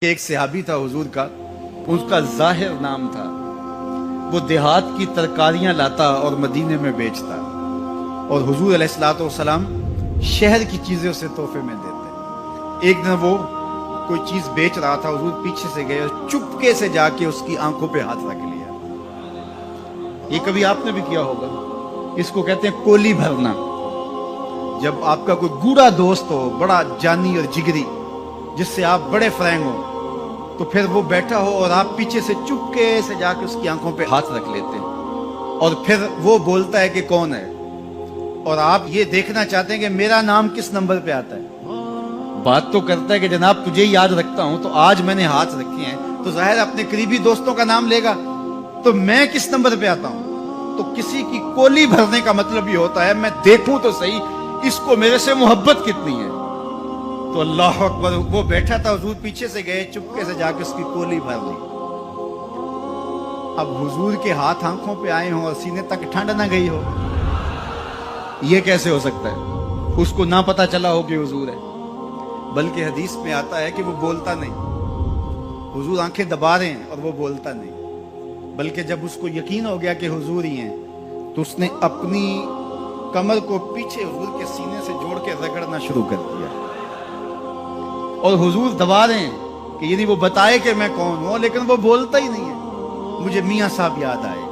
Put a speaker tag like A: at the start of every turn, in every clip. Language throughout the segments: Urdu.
A: ایک صحابی تھا حضور کا، اس کا ظاہر نام تھا، وہ دیہات کی ترکاریاں لاتا اور مدینے میں بیچتا، اور حضور علیہ الصلوۃ والسلام شہر کی چیزیں اسے تحفے میں دیتے۔ ایک دن وہ کوئی چیز بیچ رہا تھا، حضور پیچھے سے گئے اور چپکے سے جا کے اس کی آنکھوں پہ ہاتھ رکھ لیا۔ یہ کبھی آپ نے بھی کیا ہوگا، اس کو کہتے ہیں کولی بھرنا۔ جب آپ کا کوئی گوڑا دوست ہو، بڑا جانی اور جگری، جس سے آپ بڑے فرینگ ہو، تو پھر وہ بیٹھا ہو اور آپ پیچھے سے چپکے سے جا کے اس کی آنکھوں پہ ہاتھ رکھ لیتے ہیں، اور پھر وہ بولتا ہے کہ کون ہے، اور آپ یہ دیکھنا چاہتے ہیں کہ میرا نام کس نمبر پہ آتا ہے۔ بات تو کرتا ہے کہ جناب تجھے یاد رکھتا ہوں، تو آج میں نے ہاتھ رکھے ہیں تو ظاہر اپنے قریبی دوستوں کا نام لے گا، تو میں کس نمبر پہ آتا ہوں۔ تو کسی کی کولی بھرنے کا مطلب یہ ہوتا ہے میں دیکھوں تو صحیح اس کو میرے سے محبت کتنی ہے۔ تو اللہ اکبر، وہ بیٹھا تھا، حضور پیچھے سے گئے، چپکے سے جا کے اس کی کولی بھر لی۔ اب حضور کے ہاتھ آنکھوں پہ آئے ہوں اور سینے تک ٹھنڈ نہ گئی ہو، یہ کیسے ہو سکتا ہے؟ اس کو نہ پتا چلا ہو کہ حضور ہے، بلکہ حدیث میں آتا ہے کہ وہ بولتا نہیں۔ حضور آنکھیں دبا رہے ہیں اور وہ بولتا نہیں، بلکہ جب اس کو یقین ہو گیا کہ حضور ہی ہیں، تو اس نے اپنی کمر کو پیچھے حضور کے سینے سے جوڑ کے رگڑنا شروع کر دیا، اور حضور دبا رہے ہیں کہ یعنی وہ بتائے کہ میں کون ہوں، لیکن وہ بولتا ہی نہیں ہے۔ مجھے میاں صاحب یاد آئے،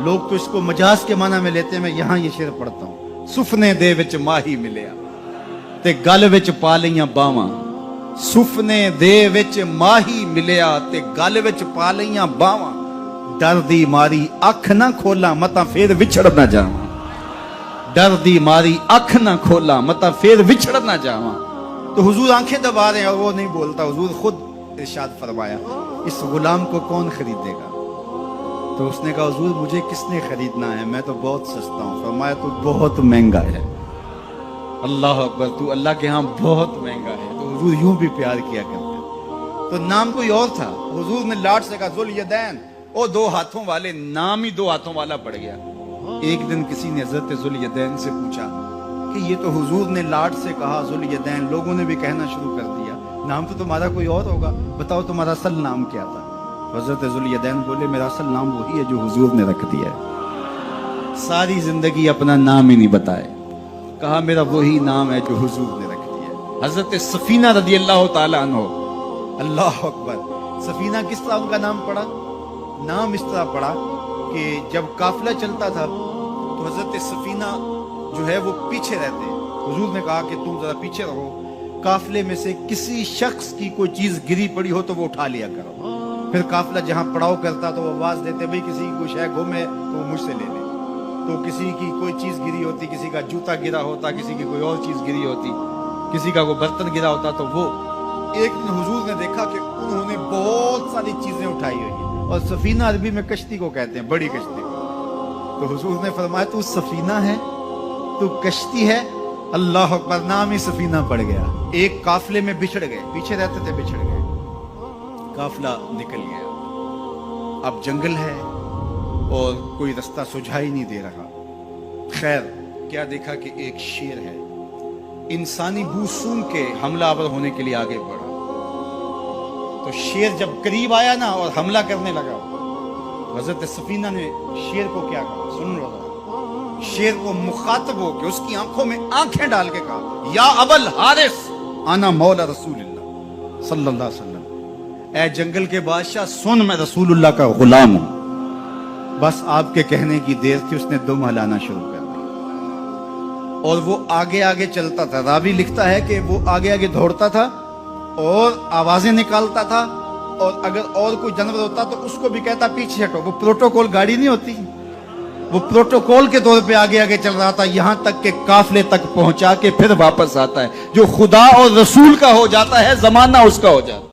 A: لوگ تو اس کو مجاز کے معنی میں لیتے ہیں، میں یہاں یہ شعر پڑھتا ہوں۔ سفنے دے وچ ماہی ملیا تے گل وچ پا لیاں باواں، سفنے دے وچ ماہی ملیا تے گل وچ پا لیاں باواں، ڈر دی ماری اکھ نہ کھولاں متا پھر وچھڑ نہ جاواں، ڈر دی ماری اکھ نہ کھولاں متا پھر وچھڑ نہ جاواں۔ تو حضور آنکھیں دبا رہے ہیں اور وہ نہیں بولتا۔ حضور خود ارشاد فرمایا، اس غلام کو کون خریدے گا؟ تو اس نے کہا حضور مجھے کس نے خریدنا ہے، میں تو بہت سستا ہوں۔ فرمایا تو بہت مہنگا ہے۔ اللہ اکبر، تو اللہ کے ہاں بہت مہنگا ہے۔ تو حضور یوں بھی پیار کیا کرتے۔ تو نام کوئی اور تھا، حضور نے لاٹ سے کہا ذوالیدین، او دو ہاتھوں والے، نام ہی دو ہاتھوں والا پڑ گیا۔ ایک دن کسی نے حضرت ذوالیدین سے پوچھا کہ یہ تو حضور نے لاٹ سے کہا ذوالیدین، لوگوں نے بھی کہنا شروع کر دیا، نام تو تمہارا کوئی اور ہوگا، بتاؤ تمہارا اصل نام کیا تھا؟ حضرت ذوالیدین بولے میرا اصل نام وہی ہے جو حضور نے رکھ دیا ہے۔ ساری زندگی اپنا نام ہی نہیں بتائے، کہا میرا وہی نام ہے جو حضور نے رکھ دیا ہے۔ حضرت سفینہ رضی اللہ تعالیٰ عنہ، اللہ اکبر، سفینہ کس طرح ان کا نام پڑا؟ نام اس طرح پڑا کہ جب قافلہ چلتا تھا تو حضرت سفینہ جو ہے وہ پیچھے رہتے، حضور نے کہا کہ تم ذرا پیچھے رہو، قافلے میں سے کسی شخص کی کوئی چیز گری پڑی ہو تو وہ اٹھا لیا کرو۔ پھر قافلہ جہاں پڑاؤ کرتا تو وہ آواز دیتے بھئی کسی کی کوئی شے گم ہے تو وہ مجھ سے لے لے۔ تو کسی کی کوئی چیز گری ہوتی، کسی کا جوتا گرا ہوتا، کسی کی کوئی اور چیز گری ہوتی، کسی کا کوئی برتن گرا ہوتا، تو وہ ایک دن حضور نے دیکھا کہ انہوں نے بہت ساری چیزیں اٹھائی ہوئی ہیں، اور سفینہ عربی میں کشتی کو کہتے ہیں، بڑی کشتی کو۔ تو حضور نے فرمایا تو سفینہ ہے، تو کشتی ہے؟ اللہ اکبر، نام ہی سفینہ پڑ گیا۔ ایک قافلے میں بچھڑ گئے، پیچھے رہتے تھے، بچھڑ گئے، قافلہ نکل گیا۔ اب جنگل ہے اور کوئی رستہ سجھائی نہیں دے رہا۔ خیر کیا دیکھا کہ ایک شیر ہے، انسانی بو سونگ کے حملہ آور ہونے کے لیے آگے بڑھا۔ تو شیر جب قریب آیا نا اور حملہ کرنے لگا، حضرت سفینہ نے شیر کو کیا کہا، سن لو ذرا۔ شیر کو مخاطب ہو کے اس کی آنکھوں میں آنکھیں ڈال کے کہا، یا ابل حارث انا مولا رسول اللہ صلی اللہ علیہ وسلم، اے جنگل کے بادشاہ سن، میں رسول اللہ کا غلام ہوں۔ بس آپ کے کہنے کی دیر تھی، اس نے دم ہلانا شروع کر دیا، اور وہ آگے آگے چلتا تھا۔ راوی لکھتا ہے کہ وہ آگے آگے دوڑتا تھا اور آوازیں نکالتا تھا، اور اگر اور کوئی جانور ہوتا تو اس کو بھی کہتا پیچھے ہٹو۔ وہ پروٹوکول گاڑی نہیں ہوتی، وہ پروٹوکول کے طور پہ آگے آگے چل رہا تھا، یہاں تک کہ قافلے تک پہنچا کے پھر واپس آتا ہے۔ جو خدا اور رسول کا ہو جاتا ہے زمانہ اس کا ہو جاتا ہے۔